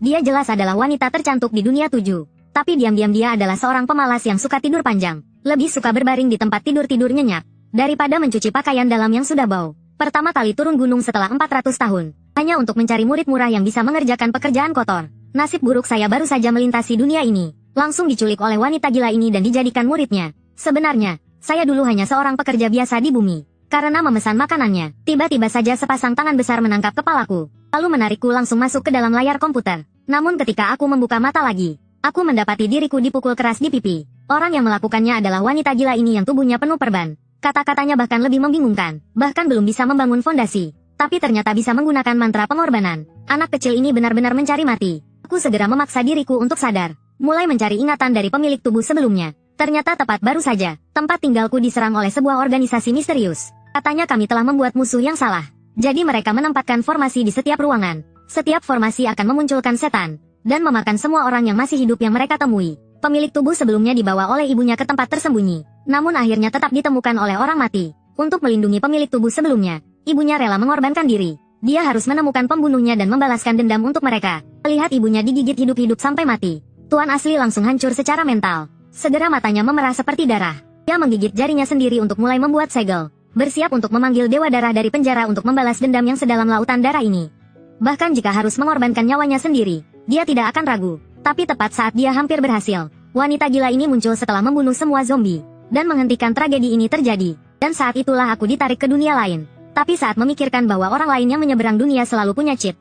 Dia jelas adalah wanita tercantik di dunia 7. Tapi diam-diam dia adalah seorang pemalas yang suka tidur panjang. Lebih suka berbaring di tempat tidur-tidur nyenyak daripada mencuci pakaian dalam yang sudah bau. Pertama kali turun gunung setelah 400 tahun. Hanya untuk mencari murid murah yang bisa mengerjakan pekerjaan kotor. Nasib buruk saya baru saja melintasi dunia ini. Langsung diculik oleh wanita gila ini dan dijadikan muridnya. Sebenarnya, saya dulu hanya seorang pekerja biasa di bumi. Karena memesan makanannya, tiba-tiba saja sepasang tangan besar menangkap kepalaku. Lalu menarikku langsung masuk ke dalam layar komputer. Namun ketika aku membuka mata lagi, aku mendapati diriku dipukul keras di pipi. Orang yang melakukannya adalah wanita gila ini yang tubuhnya penuh perban. Kata-katanya bahkan lebih membingungkan. Bahkan belum bisa membangun fondasi. Tapi ternyata bisa menggunakan mantra pengorbanan. Anak kecil ini benar-benar mencari mati. Aku segera memaksa diriku untuk sadar. Mulai mencari ingatan dari pemilik tubuh sebelumnya. Ternyata tepat baru saja, tempat tinggalku diserang oleh sebuah organisasi misterius. Katanya kami telah membuat musuh yang salah. Jadi mereka menempatkan formasi di setiap ruangan. Setiap formasi akan memunculkan setan. Dan memakan semua orang yang masih hidup yang mereka temui. Pemilik tubuh sebelumnya dibawa oleh ibunya ke tempat tersembunyi. Namun akhirnya tetap ditemukan oleh orang mati. Untuk melindungi pemilik tubuh sebelumnya, ibunya rela mengorbankan diri. Dia harus menemukan pembunuhnya dan membalaskan dendam untuk mereka. Melihat ibunya digigit hidup-hidup sampai mati, Tuan Asli langsung hancur secara mental. Segera matanya memerah seperti darah. Dia menggigit jarinya sendiri untuk mulai membuat segel. Bersiap untuk memanggil Dewa Darah dari penjara untuk membalas dendam yang sedalam lautan darah ini. Bahkan jika harus mengorbankan nyawanya sendiri, dia tidak akan ragu. Tapi tepat saat dia hampir berhasil, wanita gila ini muncul setelah membunuh semua zombie. Dan menghentikan tragedi ini terjadi. Dan saat itulah aku ditarik ke dunia lain. Tapi saat memikirkan bahwa orang lain yang menyeberang dunia selalu punya cheat.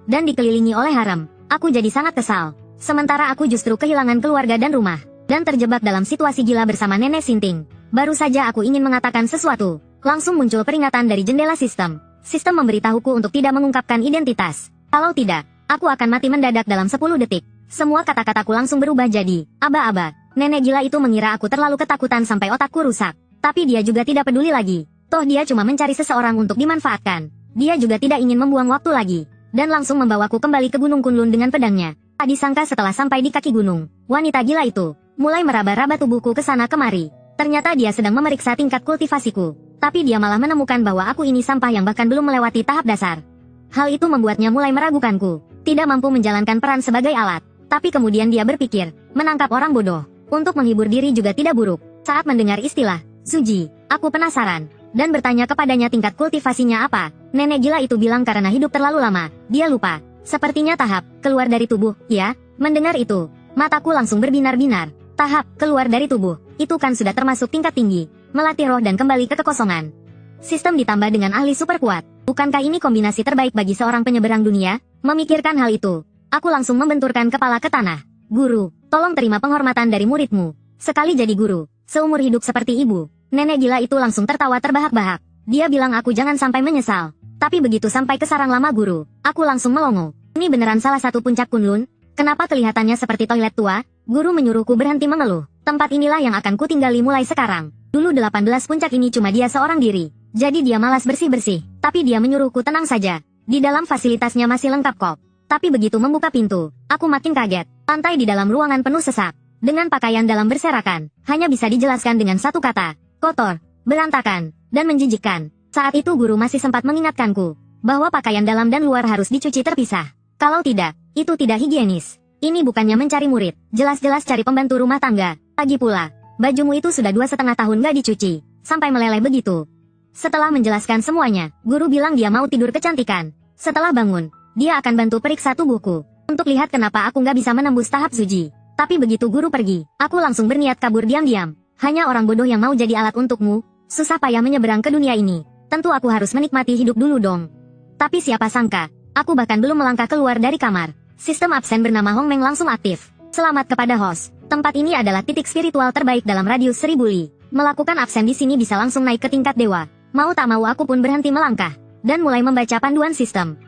Dan dikelilingi oleh haram, aku jadi sangat kesal. Sementara aku justru kehilangan keluarga dan rumah. Dan terjebak dalam situasi gila bersama Nenek Sinting. Baru saja aku ingin mengatakan sesuatu. Langsung muncul peringatan dari jendela sistem. Sistem memberitahuku untuk tidak mengungkapkan identitas. Kalau tidak, aku akan mati mendadak dalam 10 detik. Semua kata-kataku langsung berubah jadi aba-aba. Nenek gila itu mengira aku terlalu ketakutan sampai otakku rusak. Tapi dia juga tidak peduli lagi. Toh dia cuma mencari seseorang untuk dimanfaatkan. Dia juga tidak ingin membuang waktu lagi. Dan langsung membawaku kembali ke Gunung Kunlun dengan pedangnya. Tak disangka setelah sampai di kaki gunung, wanita gila itu mulai meraba-raba tubuhku ke sana kemari. Ternyata dia sedang memeriksa tingkat kultivasiku. Tapi dia malah menemukan bahwa aku ini sampah yang bahkan belum melewati tahap dasar. Hal itu membuatnya mulai meragukanku. Tidak mampu menjalankan peran sebagai alat. Tapi kemudian dia berpikir, menangkap orang bodoh. Untuk menghibur diri juga tidak buruk. Saat mendengar istilah Zuji, aku penasaran. Dan bertanya kepadanya tingkat kultivasinya apa. Nenek gila itu bilang karena hidup terlalu lama, dia lupa. Sepertinya tahap keluar dari tubuh, ya. Mendengar itu, mataku langsung berbinar-binar. Tahap keluar dari tubuh, itu kan sudah termasuk tingkat tinggi. Melatih roh dan kembali ke kekosongan. Sistem ditambah dengan ahli super kuat. Bukankah ini kombinasi terbaik bagi seorang penyeberang dunia? Memikirkan hal itu, aku langsung membenturkan kepala ke tanah. Guru, tolong terima penghormatan dari muridmu. Sekali jadi guru, seumur hidup seperti ibu. Nenek gila itu langsung tertawa terbahak-bahak. Dia bilang aku jangan sampai menyesal. Tapi begitu sampai ke sarang lama guru, aku langsung melongo. Ini beneran salah satu puncak Kunlun? Kenapa kelihatannya seperti toilet tua? Guru menyuruhku berhenti mengeluh. Tempat inilah yang akan kutinggali mulai sekarang. Dulu 18 puncak ini cuma dia seorang diri. Jadi dia malas bersih-bersih. Tapi dia menyuruhku tenang saja. Di dalam fasilitasnya masih lengkap kok. Tapi begitu membuka pintu, aku makin kaget. Lantai di dalam ruangan penuh sesak. Dengan pakaian dalam berserakan. Hanya bisa dijelaskan dengan satu kata. Kotor, berantakan, dan menjijikkan. Saat itu guru masih sempat mengingatkanku. Bahwa pakaian dalam dan luar harus dicuci terpisah. Kalau tidak, itu tidak higienis. Ini bukannya mencari murid. Jelas-jelas cari pembantu rumah tangga. Lagi pula, bajumu itu sudah 2,5 tahun gak dicuci. Sampai meleleh begitu. Setelah menjelaskan semuanya, guru bilang dia mau tidur kecantikan. Setelah bangun, dia akan bantu periksa tubuhku. Untuk lihat kenapa aku gak bisa menembus tahap Zuji. Tapi begitu guru pergi, aku langsung berniat kabur diam-diam. Hanya orang bodoh yang mau jadi alat untukmu. Susah payah menyeberang ke dunia ini. Tentu aku harus menikmati hidup dulu dong. Tapi siapa sangka, aku bahkan belum melangkah keluar dari kamar. Sistem absen bernama Hong Meng langsung aktif. Selamat kepada host. Tempat ini adalah titik spiritual terbaik dalam radius 1000 li. Melakukan absen di sini bisa langsung naik ke tingkat dewa. Mau tak mau aku pun berhenti melangkah. Dan mulai membaca panduan sistem.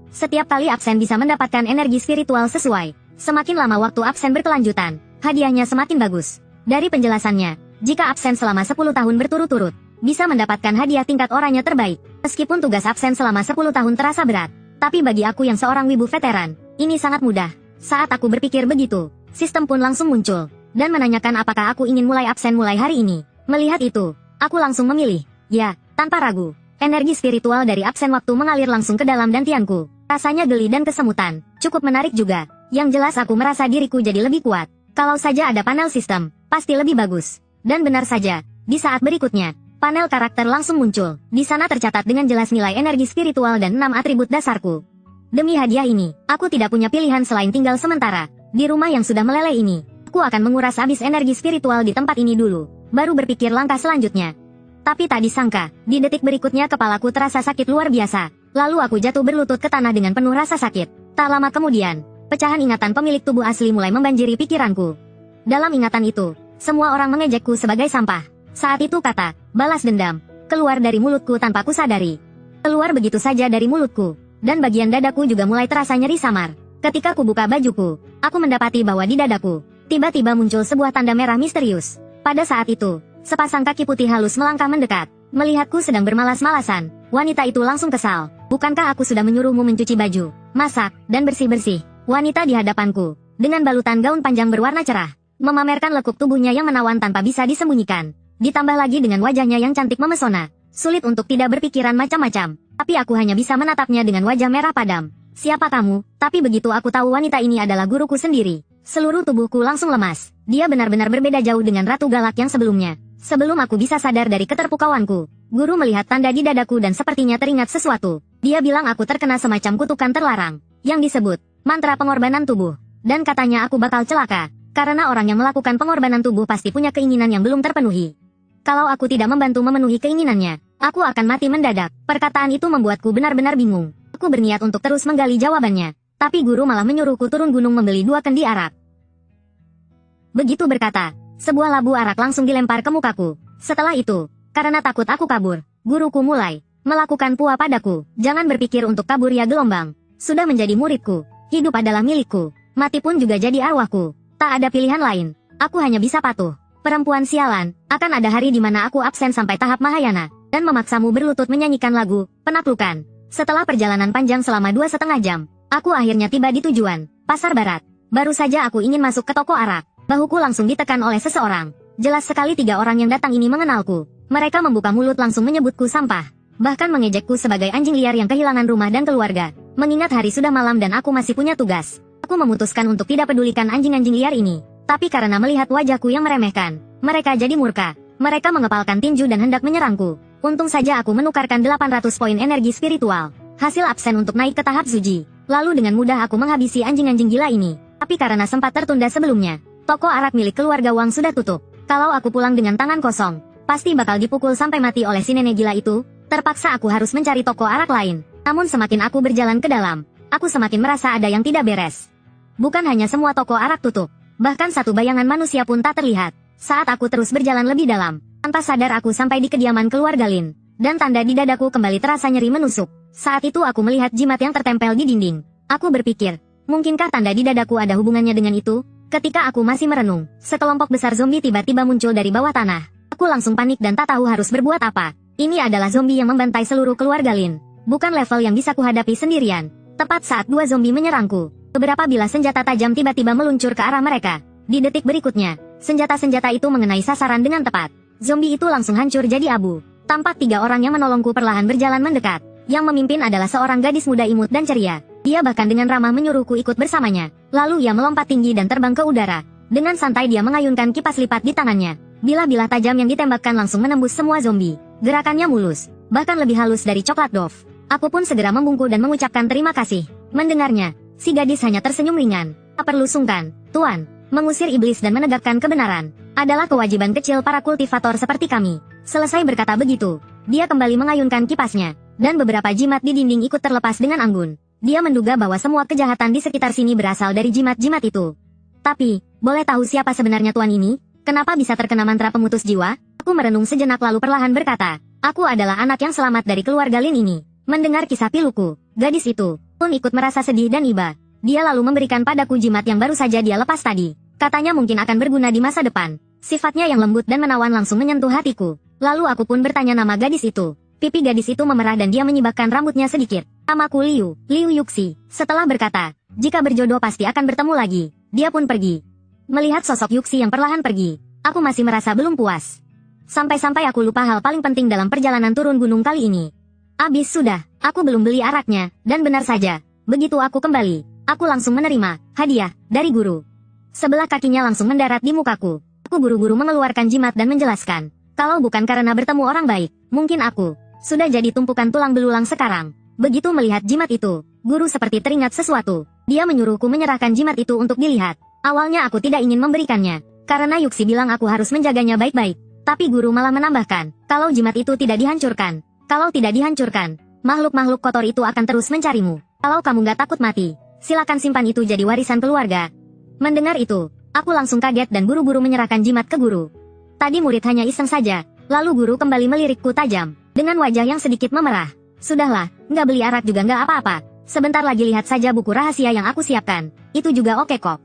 Setiap kali absen bisa mendapatkan energi spiritual sesuai. Semakin lama waktu absen berkelanjutan, hadiahnya semakin bagus. Dari penjelasannya, jika absen selama 10 tahun berturut-turut, bisa mendapatkan hadiah tingkat oranye terbaik. Meskipun tugas absen selama 10 tahun terasa berat. Tapi bagi aku yang seorang wibu veteran, ini sangat mudah. Saat aku berpikir begitu, sistem pun langsung muncul. Dan menanyakan apakah aku ingin mulai absen mulai hari ini. Melihat itu, aku langsung memilih. Ya, tanpa ragu. Energi spiritual dari absen waktu mengalir langsung ke dalam dantianku. Rasanya geli dan kesemutan, cukup menarik juga. Yang jelas aku merasa diriku jadi lebih kuat. Kalau saja ada panel sistem, pasti lebih bagus. Dan benar saja, di saat berikutnya, panel karakter langsung muncul. Di sana tercatat dengan jelas nilai energi spiritual dan 6 atribut dasarku. Demi hadiah ini, aku tidak punya pilihan selain tinggal sementara. Di rumah yang sudah meleleh ini, aku akan menguras habis energi spiritual di tempat ini dulu, baru berpikir langkah selanjutnya. Tapi tak disangka, di detik berikutnya kepalaku terasa sakit luar biasa. Lalu aku jatuh berlutut ke tanah dengan penuh rasa sakit. Tak lama kemudian, pecahan ingatan pemilik tubuh asli mulai membanjiri pikiranku. Dalam ingatan itu, semua orang mengejekku sebagai sampah. Saat itu kata, balas dendam, keluar dari mulutku tanpa kusadari. Keluar begitu saja dari mulutku, dan bagian dadaku juga mulai terasa nyeri samar. Ketika ku buka bajuku, aku mendapati bahwa di dadaku, tiba-tiba muncul sebuah tanda merah misterius. Pada saat itu, sepasang kaki putih halus melangkah mendekat. Melihatku sedang bermalas-malasan, wanita itu langsung kesal. Bukankah aku sudah menyuruhmu mencuci baju, masak, dan bersih-bersih? Wanita di hadapanku, dengan balutan gaun panjang berwarna cerah, memamerkan lekuk tubuhnya yang menawan tanpa bisa disembunyikan. Ditambah lagi dengan wajahnya yang cantik memesona. Sulit untuk tidak berpikiran macam-macam. Tapi aku hanya bisa menatapnya dengan wajah merah padam. Siapa kamu? Tapi begitu aku tahu wanita ini adalah guruku sendiri, seluruh tubuhku langsung lemas. Dia benar-benar berbeda jauh dengan Ratu Galak yang sebelumnya. Sebelum aku bisa sadar dari keterpukauanku, guru melihat tanda di dadaku dan sepertinya teringat sesuatu. Dia bilang aku terkena semacam kutukan terlarang, yang disebut mantra pengorbanan tubuh. Dan katanya aku bakal celaka, karena orang yang melakukan pengorbanan tubuh pasti punya keinginan yang belum terpenuhi. Kalau aku tidak membantu memenuhi keinginannya, aku akan mati mendadak. Perkataan itu membuatku benar-benar bingung. Aku berniat untuk terus menggali jawabannya, tapi guru malah menyuruhku turun gunung membeli 2 kendi arak. Begitu berkata, sebuah labu arak langsung dilempar ke mukaku. Setelah itu, karena takut aku kabur, guruku mulai melakukan pua padaku. Jangan berpikir untuk kabur ya gelombang. Sudah menjadi muridku, hidup adalah milikku, mati pun juga jadi arwahku. Tak ada pilihan lain, aku hanya bisa patuh. Perempuan sialan, akan ada hari di mana aku absen sampai tahap Mahayana, dan memaksamu berlutut menyanyikan lagu penaklukan. Setelah perjalanan panjang selama 2,5 jam, aku akhirnya tiba di tujuan, Pasar Barat. Baru saja aku ingin masuk ke toko arak, bahuku langsung ditekan oleh seseorang. Jelas sekali 3 orang yang datang ini mengenalku. Mereka membuka mulut langsung menyebutku sampah, bahkan mengejekku sebagai anjing liar yang kehilangan rumah dan keluarga. Mengingat hari sudah malam dan aku masih punya tugas, aku memutuskan untuk tidak pedulikan anjing-anjing liar ini. Tapi karena melihat wajahku yang meremehkan, mereka jadi murka. Mereka mengepalkan tinju dan hendak menyerangku. Untung saja aku menukarkan 800 poin energi spiritual, hasil absen untuk naik ke tahap Suji. Lalu dengan mudah aku menghabisi anjing-anjing gila ini. Tapi karena sempat tertunda sebelumnya, toko arak milik keluarga Wang sudah tutup. Kalau aku pulang dengan tangan kosong, pasti bakal dipukul sampai mati oleh si nenek gila itu. Terpaksa aku harus mencari toko arak lain. Namun semakin aku berjalan ke dalam, aku semakin merasa ada yang tidak beres. Bukan hanya semua toko arak tutup, bahkan satu bayangan manusia pun tak terlihat. Saat aku terus berjalan lebih dalam, tanpa sadar aku sampai di kediaman keluarga Lin, dan tanda di dadaku kembali terasa nyeri menusuk. Saat itu aku melihat jimat yang tertempel di dinding. Aku berpikir, mungkinkah tanda di dadaku ada hubungannya dengan itu? Ketika aku masih merenung, sekelompok besar zombie tiba-tiba muncul dari bawah tanah. Aku langsung panik dan tak tahu harus berbuat apa. Ini adalah zombie yang membantai seluruh keluarga Lin. Bukan level yang bisa kuhadapi sendirian. Tepat saat 2 zombie menyerangku, beberapa bilah senjata tajam tiba-tiba meluncur ke arah mereka. Di detik berikutnya, senjata-senjata itu mengenai sasaran dengan tepat. Zombie itu langsung hancur jadi abu. Tampak 3 orang yang menolongku perlahan berjalan mendekat. Yang memimpin adalah seorang gadis muda imut dan ceria. Dia bahkan dengan ramah menyuruhku ikut bersamanya. Lalu ia melompat tinggi dan terbang ke udara. Dengan santai dia mengayunkan kipas lipat di tangannya. Bilah-bilah tajam yang ditembakkan langsung menembus semua zombie. Gerakannya mulus, bahkan lebih halus dari coklat Dove. Aku pun segera membungkuk dan mengucapkan terima kasih. Mendengarnya, si gadis hanya tersenyum ringan. Tak perlu sungkan, Tuan. Mengusir iblis dan menegakkan kebenaran adalah kewajiban kecil para kultivator seperti kami. Selesai berkata begitu, dia kembali mengayunkan kipasnya, dan beberapa jimat di dinding ikut terlepas dengan anggun. Dia menduga bahwa semua kejahatan di sekitar sini berasal dari jimat-jimat itu. Tapi, boleh tahu siapa sebenarnya Tuan ini? Kenapa bisa terkena mantra pemutus jiwa? Aku merenung sejenak lalu perlahan berkata, aku adalah anak yang selamat dari keluarga Lin ini. Mendengar kisah piluku, gadis itu pun ikut merasa sedih dan iba. Dia lalu memberikan padaku jimat yang baru saja dia lepas tadi. Katanya mungkin akan berguna di masa depan. Sifatnya yang lembut dan menawan langsung menyentuh hatiku. Lalu aku pun bertanya nama gadis itu. Pipi gadis itu memerah dan dia menyibakkan rambutnya sedikit. Namaku Liu Yuxi. Setelah berkata, jika berjodoh pasti akan bertemu lagi. Dia pun pergi. Melihat sosok Yuxi yang perlahan pergi, aku masih merasa belum puas. Sampai-sampai aku lupa hal paling penting dalam perjalanan turun gunung kali ini. Abis sudah, aku belum beli araknya, dan benar saja, Begitu aku kembali, aku langsung menerima hadiah dari guru. Sebelah kakinya langsung mendarat di mukaku. Aku buru-buru mengeluarkan jimat dan menjelaskan, kalau bukan karena bertemu orang baik, mungkin aku sudah jadi tumpukan tulang belulang sekarang. Begitu melihat jimat itu, guru seperti teringat sesuatu. Dia menyuruhku menyerahkan jimat itu untuk dilihat. Awalnya aku tidak ingin memberikannya, karena Yuxi bilang aku harus menjaganya baik-baik. Tapi guru malah menambahkan, kalau jimat itu tidak dihancurkan, makhluk-makhluk kotor itu akan terus mencarimu. Kalau kamu nggak takut mati, silakan simpan itu jadi warisan keluarga. Mendengar itu, aku langsung kaget dan buru-buru menyerahkan jimat ke guru. Tadi murid hanya iseng saja, lalu guru kembali melirikku tajam, dengan wajah yang sedikit memerah. Sudahlah, nggak beli arak juga nggak apa-apa. Sebentar lagi lihat saja buku rahasia yang aku siapkan. Itu juga oke kok.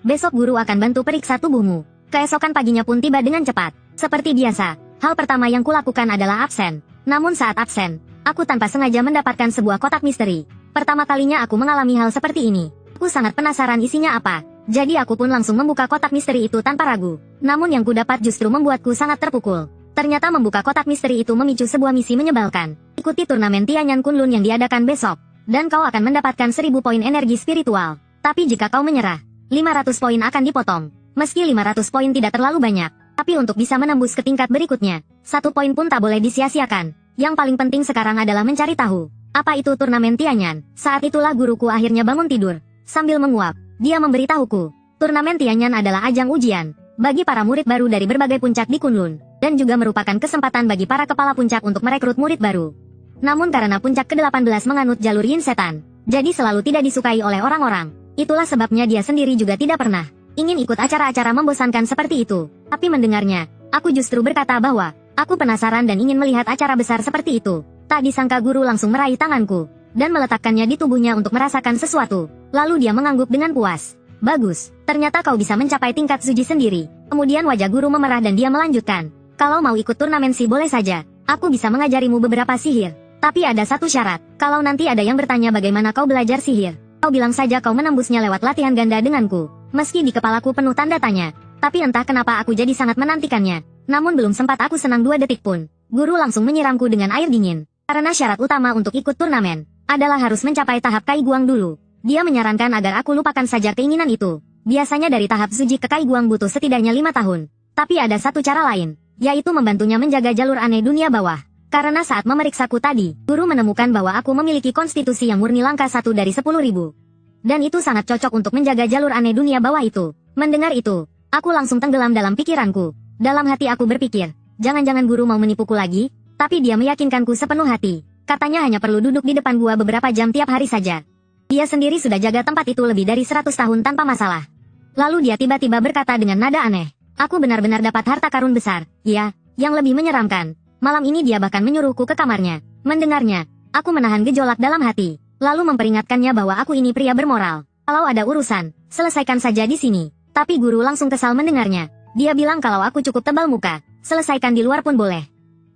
Besok guru akan bantu periksa tubuhmu. Keesokan paginya pun tiba dengan cepat. Seperti biasa, hal pertama yang kulakukan adalah absen. Namun saat absen, aku tanpa sengaja mendapatkan sebuah kotak misteri. Pertama kalinya aku mengalami hal seperti ini. Aku sangat penasaran isinya apa. Jadi aku pun langsung membuka kotak misteri itu tanpa ragu. Namun yang kudapat justru membuatku sangat terpukul. Ternyata membuka kotak misteri itu memicu sebuah misi menyebalkan. Ikuti turnamen Tianyan Kunlun yang diadakan besok. Dan kau akan mendapatkan 1000 poin energi spiritual. Tapi jika kau menyerah, 500 poin akan dipotong. Meski 500 poin tidak terlalu banyak, tapi untuk bisa menembus ke tingkat berikutnya, 1 poin pun tak boleh disia-siakan. Yang paling penting sekarang adalah mencari tahu, apa itu turnamen Tianyan. Saat itulah guruku akhirnya bangun tidur. Sambil menguap, dia memberitahuku, turnamen Tianyan adalah ajang ujian bagi para murid baru dari berbagai puncak di Kunlun, dan juga merupakan kesempatan bagi para kepala puncak untuk merekrut murid baru. Namun karena puncak ke-18 menganut jalur yin setan, jadi selalu tidak disukai oleh orang-orang. Itulah sebabnya dia sendiri juga tidak pernah ingin ikut acara-acara membosankan seperti itu. Tapi mendengarnya, aku justru berkata bahwa aku penasaran dan ingin melihat acara besar seperti itu. Tak disangka guru langsung meraih tanganku dan meletakkannya di tubuhnya untuk merasakan sesuatu. Lalu dia mengangguk dengan puas. Bagus, ternyata kau bisa mencapai tingkat Suji sendiri. Kemudian wajah guru memerah dan dia melanjutkan. Kalau mau ikut turnamen sih boleh saja. Aku bisa mengajarimu beberapa sihir. Tapi ada satu syarat, kalau nanti ada yang bertanya bagaimana kau belajar sihir, kau bilang saja kau menembusnya lewat latihan ganda denganku. Meski di kepalaku penuh tanda tanya, tapi entah kenapa aku jadi sangat menantikannya. Namun belum sempat aku senang 2 detik pun, guru langsung menyiramku dengan air dingin. Karena syarat utama untuk ikut turnamen adalah harus mencapai tahap Kaiguang dulu. Dia menyarankan agar aku lupakan saja keinginan itu. Biasanya dari tahap Suji ke Kaiguang butuh setidaknya 5 tahun. Tapi ada satu cara lain, yaitu membantunya menjaga jalur aneh dunia bawah. Karena saat memeriksaku tadi, guru menemukan bahwa aku memiliki konstitusi yang murni langka 1 dari 10.000. Dan itu sangat cocok untuk menjaga jalur aneh dunia bawah itu. Mendengar itu, aku langsung tenggelam dalam pikiranku. Dalam hati aku berpikir, jangan-jangan guru mau menipuku lagi, tapi dia meyakinkanku sepenuh hati. Katanya hanya perlu duduk di depan gua beberapa jam tiap hari saja. Dia sendiri sudah jaga tempat itu lebih dari 100 tahun tanpa masalah. Lalu dia tiba-tiba berkata dengan nada aneh, aku benar-benar dapat harta karun besar. Ya, yang lebih menyeramkan, malam ini dia bahkan menyuruhku ke kamarnya. Mendengarnya, aku menahan gejolak dalam hati, lalu memperingatkannya bahwa aku ini pria bermoral. Kalau ada urusan, selesaikan saja di sini. Tapi guru langsung kesal mendengarnya. Dia bilang kalau aku cukup tebal muka, selesaikan di luar pun boleh.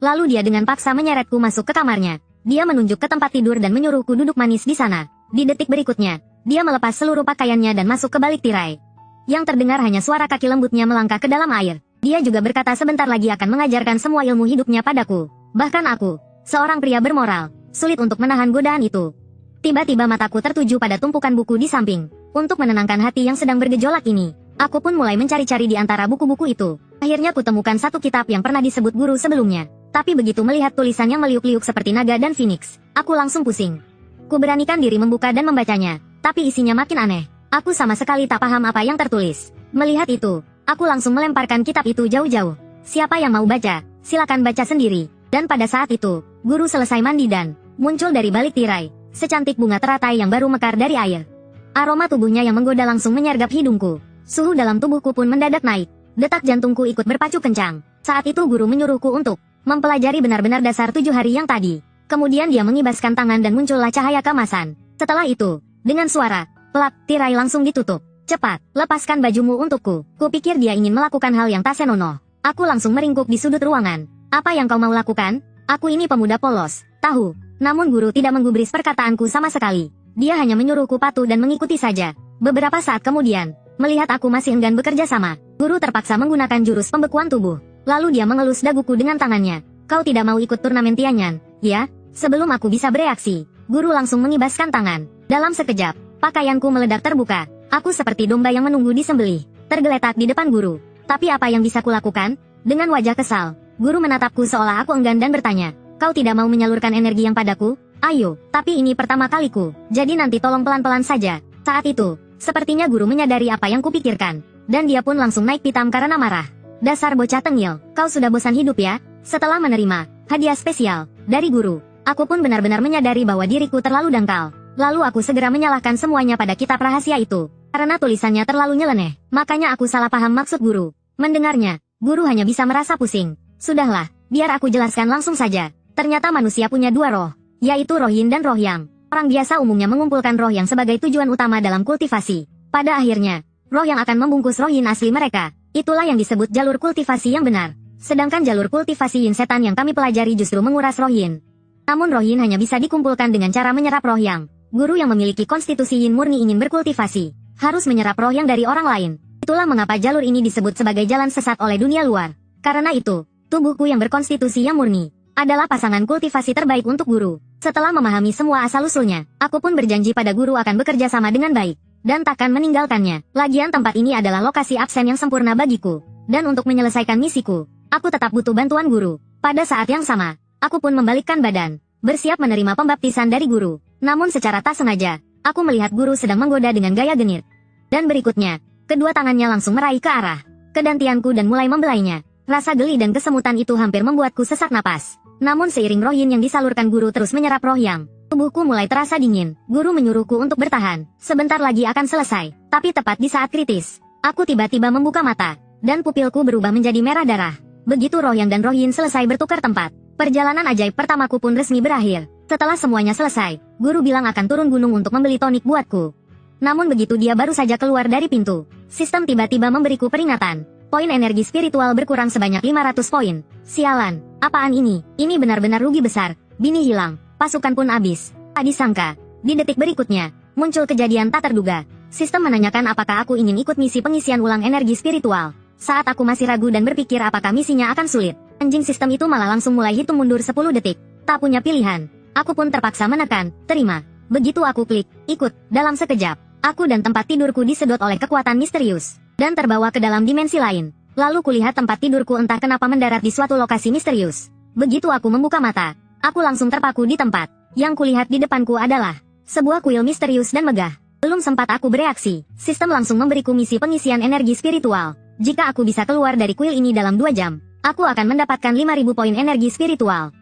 Lalu dia dengan paksa menyeretku masuk ke kamarnya. Dia menunjuk ke tempat tidur dan menyuruhku duduk manis di sana. Di detik berikutnya, dia melepas seluruh pakaiannya dan masuk ke balik tirai. Yang terdengar hanya suara kaki lembutnya melangkah ke dalam air. Dia juga berkata sebentar lagi akan mengajarkan semua ilmu hidupnya padaku. Bahkan aku, seorang pria bermoral, sulit untuk menahan godaan itu. Tiba-tiba mataku tertuju pada tumpukan buku di samping. Untuk menenangkan hati yang sedang bergejolak ini, aku pun mulai mencari-cari di antara buku-buku itu. Akhirnya kutemukan satu kitab yang pernah disebut guru sebelumnya. Tapi begitu melihat tulisan yang meliuk-liuk seperti naga dan phoenix, aku langsung pusing. Ku beranikan diri membuka dan membacanya, tapi isinya makin aneh. Aku sama sekali tak paham apa yang tertulis. Melihat itu, aku langsung melemparkan kitab itu jauh-jauh. Siapa yang mau baca, silakan baca sendiri. Dan pada saat itu, guru selesai mandi dan muncul dari balik tirai, secantik bunga teratai yang baru mekar dari air. Aroma tubuhnya yang menggoda langsung menyergap hidungku. Suhu dalam tubuhku pun mendadak naik. Detak jantungku ikut berpacu kencang. Saat itu guru menyuruhku untuk mempelajari benar-benar dasar 7 hari yang tadi. Kemudian dia mengibaskan tangan dan muncullah cahaya keemasan. Setelah itu, dengan suara plak, tirai langsung ditutup. Cepat, lepaskan bajumu untukku. Kupikir dia ingin melakukan hal yang tak senonoh. Aku langsung meringkuk di sudut ruangan. Apa yang kau mau lakukan? Aku ini pemuda polos, tahu. Namun guru tidak menggubris perkataanku sama sekali. Dia hanya menyuruhku patuh dan mengikuti saja. Beberapa saat kemudian, melihat aku masih enggan bekerja sama, guru terpaksa menggunakan jurus pembekuan tubuh. Lalu dia mengelus daguku dengan tangannya. Kau tidak mau ikut turnamen Tianyan, ya? Sebelum aku bisa bereaksi, guru langsung mengibaskan tangan. Dalam sekejap, pakaianku meledak terbuka. Aku seperti domba yang menunggu disembelih, tergeletak di depan guru. Tapi apa yang bisa kulakukan? Dengan wajah kesal, guru menatapku seolah aku enggan dan bertanya, "Kau tidak mau menyalurkan energi yang padaku? Ayo, tapi ini pertama kaliku, jadi nanti tolong pelan-pelan saja." Saat itu, sepertinya guru menyadari apa yang kupikirkan, dan dia pun langsung naik pitam karena marah. "Dasar bocah tengil, kau sudah bosan hidup ya?" Setelah menerima hadiah spesial dari guru, aku pun benar-benar menyadari bahwa diriku terlalu dangkal. Lalu aku segera menyalahkan semuanya pada kitab rahasia itu. Karena tulisannya terlalu nyeleneh, makanya aku salah paham maksud guru. Mendengarnya, guru hanya bisa merasa pusing. Sudahlah, biar aku jelaskan langsung saja. Ternyata manusia punya dua roh, yaitu roh yin dan roh yang. Orang biasa umumnya mengumpulkan roh yang sebagai tujuan utama dalam kultivasi. Pada akhirnya, roh yang akan membungkus roh yin asli mereka. Itulah yang disebut jalur kultivasi yang benar. Sedangkan jalur kultivasi yin setan yang kami pelajari justru menguras roh yin. Namun roh yin hanya bisa dikumpulkan dengan cara menyerap roh yang. Guru yang memiliki konstitusi yin murni ingin berkultivasi harus menyerap roh yang dari orang lain. Itulah mengapa jalur ini disebut sebagai jalan sesat oleh dunia luar. Karena itu, tubuhku yang berkonstitusi yang murni adalah pasangan kultivasi terbaik untuk guru. Setelah memahami semua asal-usulnya, aku pun berjanji pada guru akan bekerja sama dengan baik dan takkan meninggalkannya. Lagian tempat ini adalah lokasi absen yang sempurna bagiku. Dan untuk menyelesaikan misiku, aku tetap butuh bantuan guru. Pada saat yang sama, aku pun membalikkan badan, bersiap menerima pembaptisan dari guru. Namun secara tak sengaja, aku melihat guru sedang menggoda dengan gaya genit. Dan berikutnya, kedua tangannya langsung meraih ke arah kedantianku dan mulai membelainya. Rasa geli dan kesemutan itu hampir membuatku sesak napas. Namun seiring roh yin yang disalurkan guru terus menyerap roh yang, tubuhku mulai terasa dingin. Guru menyuruhku untuk bertahan. Sebentar lagi akan selesai. Tapi tepat di saat kritis, aku tiba-tiba membuka mata, dan pupilku berubah menjadi merah darah. Begitu roh yang dan roh yin selesai bertukar tempat, perjalanan ajaib pertamaku pun resmi berakhir. Setelah semuanya selesai, guru bilang akan turun gunung untuk membeli tonik buatku. Namun begitu dia baru saja keluar dari pintu, sistem tiba-tiba memberiku peringatan. Poin energi spiritual berkurang sebanyak 500 poin. Sialan, apaan ini? Ini benar-benar rugi besar. Bini hilang, pasukan pun habis. Tak disangka, di detik berikutnya, muncul kejadian tak terduga. Sistem menanyakan apakah aku ingin ikut misi pengisian ulang energi spiritual. Saat aku masih ragu dan berpikir apakah misinya akan sulit, anjing sistem itu malah langsung mulai hitung mundur 10 detik. Tak punya pilihan, aku pun terpaksa menekan, terima. Begitu aku klik, ikut, dalam sekejap, aku dan tempat tidurku disedot oleh kekuatan misterius, dan terbawa ke dalam dimensi lain. Lalu kulihat tempat tidurku entah kenapa mendarat di suatu lokasi misterius. Begitu aku membuka mata, aku langsung terpaku di tempat. Yang kulihat di depanku adalah sebuah kuil misterius dan megah. Belum sempat aku bereaksi, sistem langsung memberiku misi pengisian energi spiritual. Jika aku bisa keluar dari kuil ini dalam 2 jam, aku akan mendapatkan 5.000 poin energi spiritual.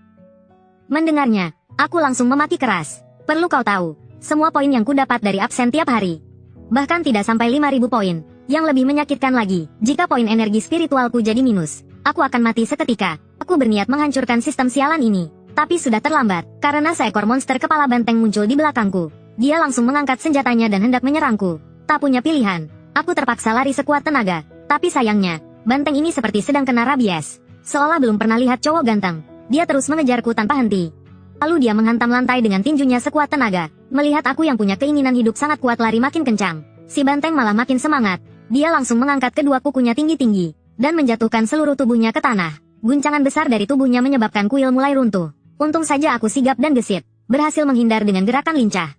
Mendengarnya, aku langsung memaki keras. Perlu kau tahu, semua poin yang kudapat dari absen tiap hari, bahkan tidak sampai 5.000 poin. Yang lebih menyakitkan lagi, jika poin energi spiritualku jadi minus, aku akan mati seketika. Aku berniat menghancurkan sistem sialan ini, tapi sudah terlambat, karena seekor monster kepala banteng muncul di belakangku. Dia langsung mengangkat senjatanya dan hendak menyerangku. Tak punya pilihan, aku terpaksa lari sekuat tenaga. Tapi sayangnya, banteng ini seperti sedang kena rabies. Seolah belum pernah lihat cowok ganteng. Dia terus mengejarku tanpa henti. Lalu dia menghantam lantai dengan tinjunya sekuat tenaga. Melihat aku yang punya keinginan hidup sangat kuat lari makin kencang, si banteng malah makin semangat. Dia langsung mengangkat kedua kukunya tinggi-tinggi, dan menjatuhkan seluruh tubuhnya ke tanah. Guncangan besar dari tubuhnya menyebabkan kuil mulai runtuh. Untung saja aku sigap dan gesit, berhasil menghindar dengan gerakan lincah.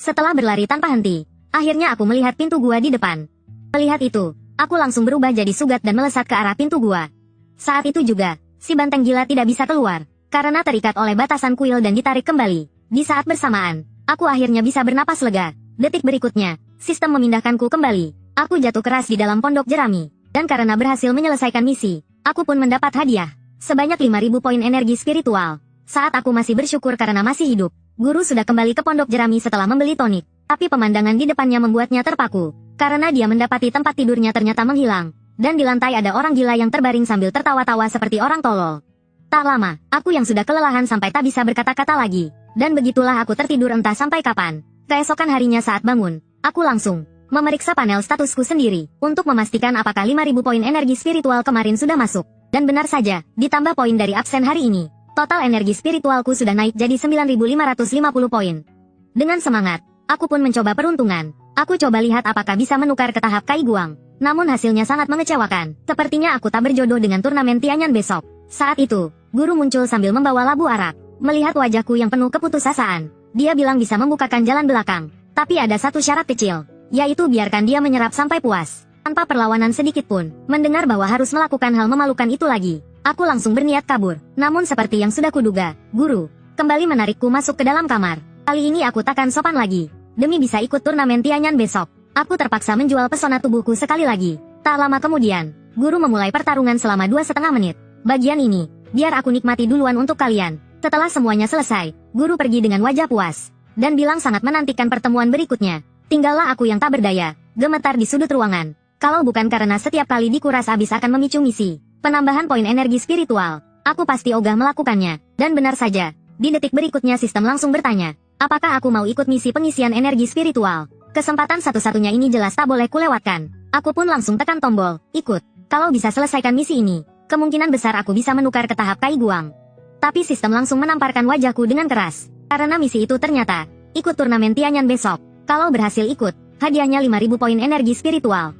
Setelah berlari tanpa henti, akhirnya aku melihat pintu gua di depan. Melihat itu, aku langsung berubah jadi sugat dan melesat ke arah pintu gua. Saat itu juga, si banteng gila tidak bisa keluar, karena terikat oleh batasan kuil dan ditarik kembali. Di saat bersamaan, aku akhirnya bisa bernapas lega. Detik berikutnya, sistem memindahkanku kembali. Aku jatuh keras di dalam pondok jerami, dan karena berhasil menyelesaikan misi, aku pun mendapat hadiah sebanyak 5.000 poin energi spiritual. Saat aku masih bersyukur karena masih hidup, guru sudah kembali ke pondok jerami setelah membeli tonik. Tapi pemandangan di depannya membuatnya terpaku, karena dia mendapati tempat tidurnya ternyata menghilang, dan di lantai ada orang gila yang terbaring sambil tertawa-tawa seperti orang tolol. Tak lama, aku yang sudah kelelahan sampai tak bisa berkata-kata lagi, dan begitulah aku tertidur entah sampai kapan. Keesokan harinya saat bangun, aku langsung memeriksa panel statusku sendiri, untuk memastikan apakah 5.000 poin energi spiritual kemarin sudah masuk. Dan benar saja, ditambah poin dari absen hari ini, total energi spiritualku sudah naik jadi 9.550 poin. Dengan semangat, aku pun mencoba peruntungan. Aku coba lihat apakah bisa menukar ke tahap Kai Guang. Namun hasilnya sangat mengecewakan. Sepertinya aku tak berjodoh dengan turnamen Tianyan besok. Saat itu, guru muncul sambil membawa labu arak. Melihat wajahku yang penuh keputusasaan, dia bilang bisa membukakan jalan belakang. Tapi ada satu syarat kecil, yaitu biarkan dia menyerap sampai puas, tanpa perlawanan sedikit pun. Mendengar bahwa harus melakukan hal memalukan itu lagi, aku langsung berniat kabur. Namun seperti yang sudah kuduga, guru kembali menarikku masuk ke dalam kamar. Kali ini aku takkan sopan lagi. Demi bisa ikut turnamen Tianyan besok, aku terpaksa menjual pesona tubuhku sekali lagi. Tak lama kemudian, guru memulai pertarungan selama 2,5 menit. Bagian ini, biar aku nikmati duluan untuk kalian. Setelah semuanya selesai, guru pergi dengan wajah puas, dan bilang sangat menantikan pertemuan berikutnya. Tinggallah aku yang tak berdaya, gemetar di sudut ruangan. Kalau bukan karena setiap kali dikuras habis akan memicu misi penambahan poin energi spiritual, aku pasti ogah melakukannya. Dan benar saja, di detik berikutnya sistem langsung bertanya, apakah aku mau ikut misi pengisian energi spiritual? Kesempatan satu-satunya ini jelas tak boleh kulewatkan. Aku pun langsung tekan tombol, ikut. Kalau bisa selesaikan misi ini, kemungkinan besar aku bisa menukar ke tahap Kai Guang. Tapi sistem langsung menamparkan wajahku dengan keras. Karena misi itu ternyata, ikut turnamen Tianyan besok. Kalau berhasil ikut, hadiahnya 5.000 poin energi spiritual.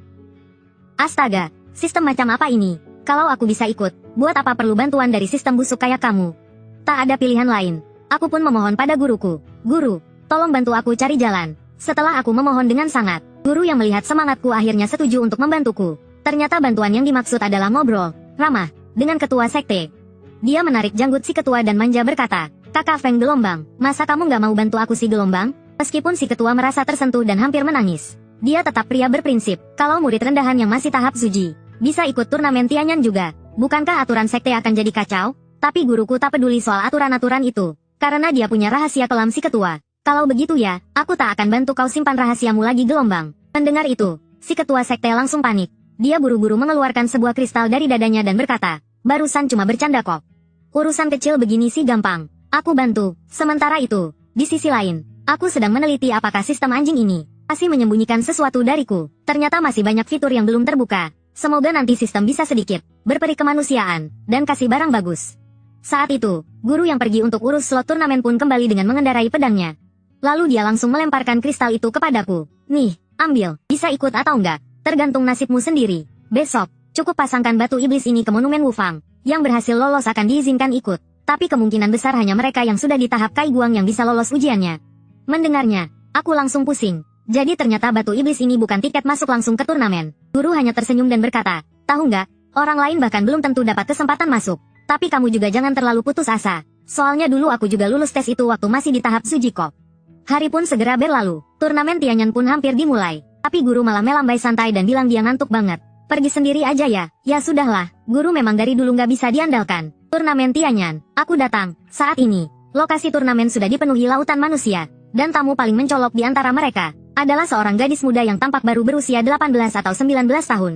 Astaga, sistem macam apa ini? Kalau aku bisa ikut, buat apa perlu bantuan dari sistem busuk kayak kamu? Tak ada pilihan lain. Aku pun memohon pada guruku. Guru, tolong bantu aku cari jalan. Setelah aku memohon dengan sangat, guru yang melihat semangatku akhirnya setuju untuk membantuku. Ternyata bantuan yang dimaksud adalah ngobrol ramah dengan ketua sekte. Dia menarik janggut si ketua dan manja berkata, Kakak Feng Gelombang, masa kamu gak mau bantu aku si Gelombang? Meskipun si ketua merasa tersentuh dan hampir menangis, dia tetap pria berprinsip. Kalau murid rendahan yang masih tahap suji bisa ikut turnamen Tianyan juga, bukankah aturan sekte akan jadi kacau? Tapi guruku tak peduli soal aturan-aturan itu, karena dia punya rahasia kelam si ketua. Kalau begitu ya, aku tak akan bantu kau simpan rahasiamu lagi Gelombang. Mendengar itu, si ketua sekte langsung panik. Dia buru-buru mengeluarkan sebuah kristal dari dadanya dan berkata, barusan cuma bercanda kok. Urusan kecil begini sih gampang. Aku bantu. Sementara itu, di sisi lain, aku sedang meneliti apakah sistem anjing ini masih menyembunyikan sesuatu dariku. Ternyata masih banyak fitur yang belum terbuka. Semoga nanti sistem bisa sedikit berperi kemanusiaan dan kasih barang bagus. Saat itu, guru yang pergi untuk urus slot turnamen pun kembali dengan mengendarai pedangnya. Lalu dia langsung melemparkan kristal itu kepadaku. Nih, ambil. Bisa ikut atau enggak? Tergantung nasibmu sendiri. Besok, cukup pasangkan batu iblis ini ke monumen Wufang. Yang berhasil lolos akan diizinkan ikut. Tapi kemungkinan besar hanya mereka yang sudah di tahap Kai Guang yang bisa lolos ujiannya. Mendengarnya, aku langsung pusing. Jadi ternyata batu iblis ini bukan tiket masuk langsung ke turnamen. Guru hanya tersenyum dan berkata, tahu nggak, orang lain bahkan belum tentu dapat kesempatan masuk. Tapi kamu juga jangan terlalu putus asa. Soalnya dulu aku juga lulus tes itu waktu masih di tahap Suji kok. Hari pun segera berlalu. Turnamen Tianyan pun hampir dimulai. Tapi guru malah melambai santai dan bilang dia ngantuk banget. Pergi sendiri aja ya. Ya sudahlah, guru memang dari dulu nggak bisa diandalkan. Turnamen Tianyan, aku datang. Saat ini, lokasi turnamen sudah dipenuhi lautan manusia. Dan tamu paling mencolok di antara mereka adalah seorang gadis muda yang tampak baru berusia 18 atau 19 tahun.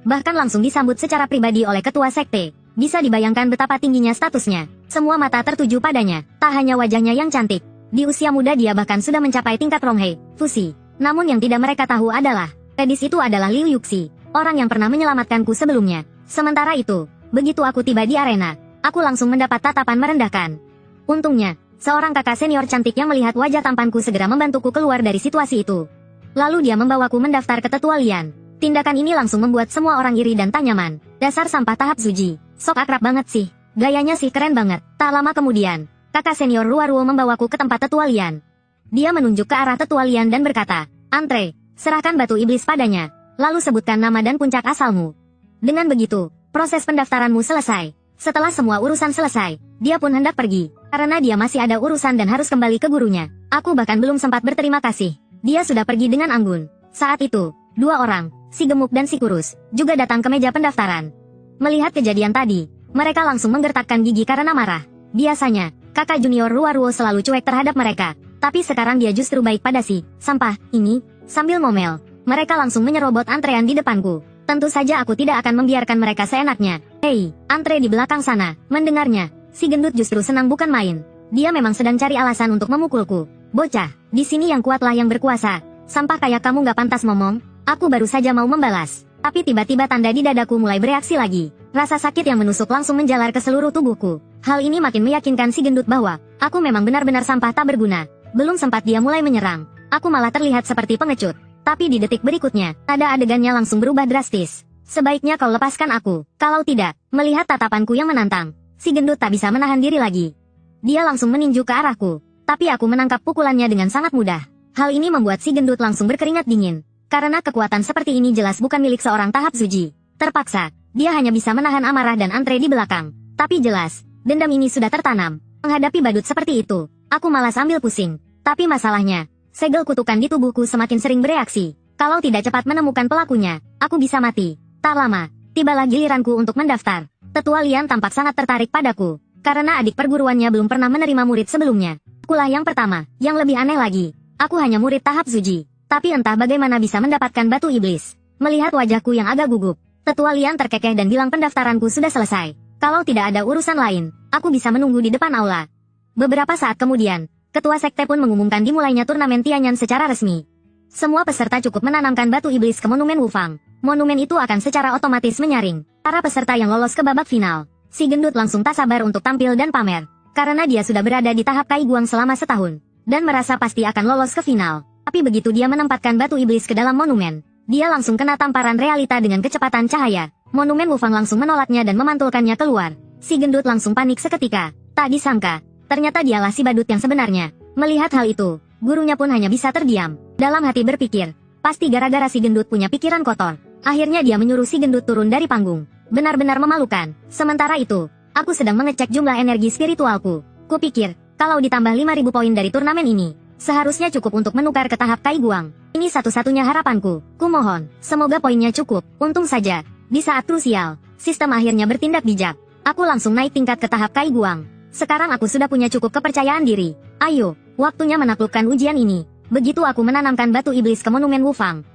Bahkan langsung disambut secara pribadi oleh ketua sekte. Bisa dibayangkan betapa tingginya statusnya. Semua mata tertuju padanya. Tak hanya wajahnya yang cantik. Di usia muda dia bahkan sudah mencapai tingkat Ronghei, Fusi. Namun yang tidak mereka tahu adalah, gadis itu adalah Liu Yuxi, orang yang pernah menyelamatkanku sebelumnya. Sementara itu, begitu aku tiba di arena, aku langsung mendapat tatapan merendahkan. Untungnya, seorang kakak senior cantik yang melihat wajah tampanku segera membantuku keluar dari situasi itu. Lalu dia membawaku mendaftar ke tetua Lian. Tindakan ini langsung membuat semua orang iri dan tak nyaman. Dasar sampah tahap Suji. Sok akrab banget sih. Gayanya sih keren banget. Tak lama kemudian, kakak senior Ruaruo membawaku ke tempat tetua Lian. Dia menunjuk ke arah tetua Lian dan berkata, Andre, serahkan batu iblis padanya. Lalu sebutkan nama dan puncak asalmu. Dengan begitu, proses pendaftaranmu selesai. Setelah semua urusan selesai, dia pun hendak pergi. Karena dia masih ada urusan dan harus kembali ke gurunya. Aku bahkan belum sempat berterima kasih. Dia sudah pergi dengan anggun. Saat itu, dua orang, si gemuk dan si kurus, juga datang ke meja pendaftaran. Melihat kejadian tadi, mereka langsung menggertakkan gigi karena marah. Biasanya, kakak junior Ruaruo selalu cuek terhadap mereka. Tapi sekarang dia justru baik pada si sampah ini. Sambil ngomel, mereka langsung menyerobot antrean di depanku. Tentu saja aku tidak akan membiarkan mereka seenaknya. Hei, antre di belakang sana. Mendengarnya, si gendut justru senang bukan main. Dia memang sedang cari alasan untuk memukulku. Bocah, di sini yang kuatlah yang berkuasa. Sampah kayak kamu gak pantas ngomong. Aku baru saja mau membalas. Tapi tiba-tiba tanda di dadaku mulai bereaksi lagi. Rasa sakit yang menusuk langsung menjalar ke seluruh tubuhku. Hal ini makin meyakinkan si gendut bahwa aku memang benar-benar sampah tak berguna. Belum sempat dia mulai menyerang, aku malah terlihat seperti pengecut. Tapi di detik berikutnya, nada adegannya langsung berubah drastis. Sebaiknya kau lepaskan aku. Kalau tidak, melihat tatapanku yang menantang, si gendut tak bisa menahan diri lagi. Dia langsung meninju ke arahku. Tapi aku menangkap pukulannya dengan sangat mudah. Hal ini membuat si gendut langsung berkeringat dingin. Karena kekuatan seperti ini jelas bukan milik seorang tahap suji. Terpaksa, dia hanya bisa menahan amarah dan antre di belakang. Tapi jelas, dendam ini sudah tertanam. Menghadapi badut seperti itu, aku malah sambil pusing. Tapi masalahnya, segel kutukan di tubuhku semakin sering bereaksi. Kalau tidak cepat menemukan pelakunya, aku bisa mati. Tak lama, tibalah giliranku untuk mendaftar. Tetua Lian tampak sangat tertarik padaku. Karena adik perguruannya belum pernah menerima murid sebelumnya. Akulah yang pertama, yang lebih aneh lagi. Aku hanya murid tahap suji. Tapi entah bagaimana bisa mendapatkan batu iblis. Melihat wajahku yang agak gugup, Tetua Lian terkekeh dan bilang pendaftaranku sudah selesai. Kalau tidak ada urusan lain, aku bisa menunggu di depan aula. Beberapa saat kemudian, Ketua Sekte pun mengumumkan dimulainya turnamen Tianyan secara resmi. Semua peserta cukup menanamkan batu iblis ke Monumen Wufang. Monumen itu akan secara otomatis menyaring para peserta yang lolos ke babak final. Si gendut langsung tak sabar untuk tampil dan pamer. Karena dia sudah berada di tahap Kai Guang selama setahun. Dan merasa pasti akan lolos ke final. Tapi begitu dia menempatkan batu iblis ke dalam monumen, dia langsung kena tamparan realita dengan kecepatan cahaya. Monumen Wufang langsung menolaknya dan memantulkannya keluar. Si gendut langsung panik seketika. Tak disangka, ternyata dialah si badut yang sebenarnya. Melihat hal itu, gurunya pun hanya bisa terdiam. Dalam hati berpikir, pasti gara-gara si gendut punya pikiran kotor. Akhirnya dia menyuruh si gendut turun dari panggung. Benar-benar memalukan. Sementara itu, aku sedang mengecek jumlah energi spiritualku. Kupikir, kalau ditambah 5.000 poin dari turnamen ini, seharusnya cukup untuk menukar ke tahap Kai Guang. Ini satu-satunya harapanku. Kumohon, semoga poinnya cukup. Untung saja, di saat krusial, sistem akhirnya bertindak bijak. Aku langsung naik tingkat ke tahap Kai Guang. Sekarang aku sudah punya cukup kepercayaan diri. Ayo, waktunya menaklukkan ujian ini. Begitu aku menanamkan batu iblis ke Monumen Wufang,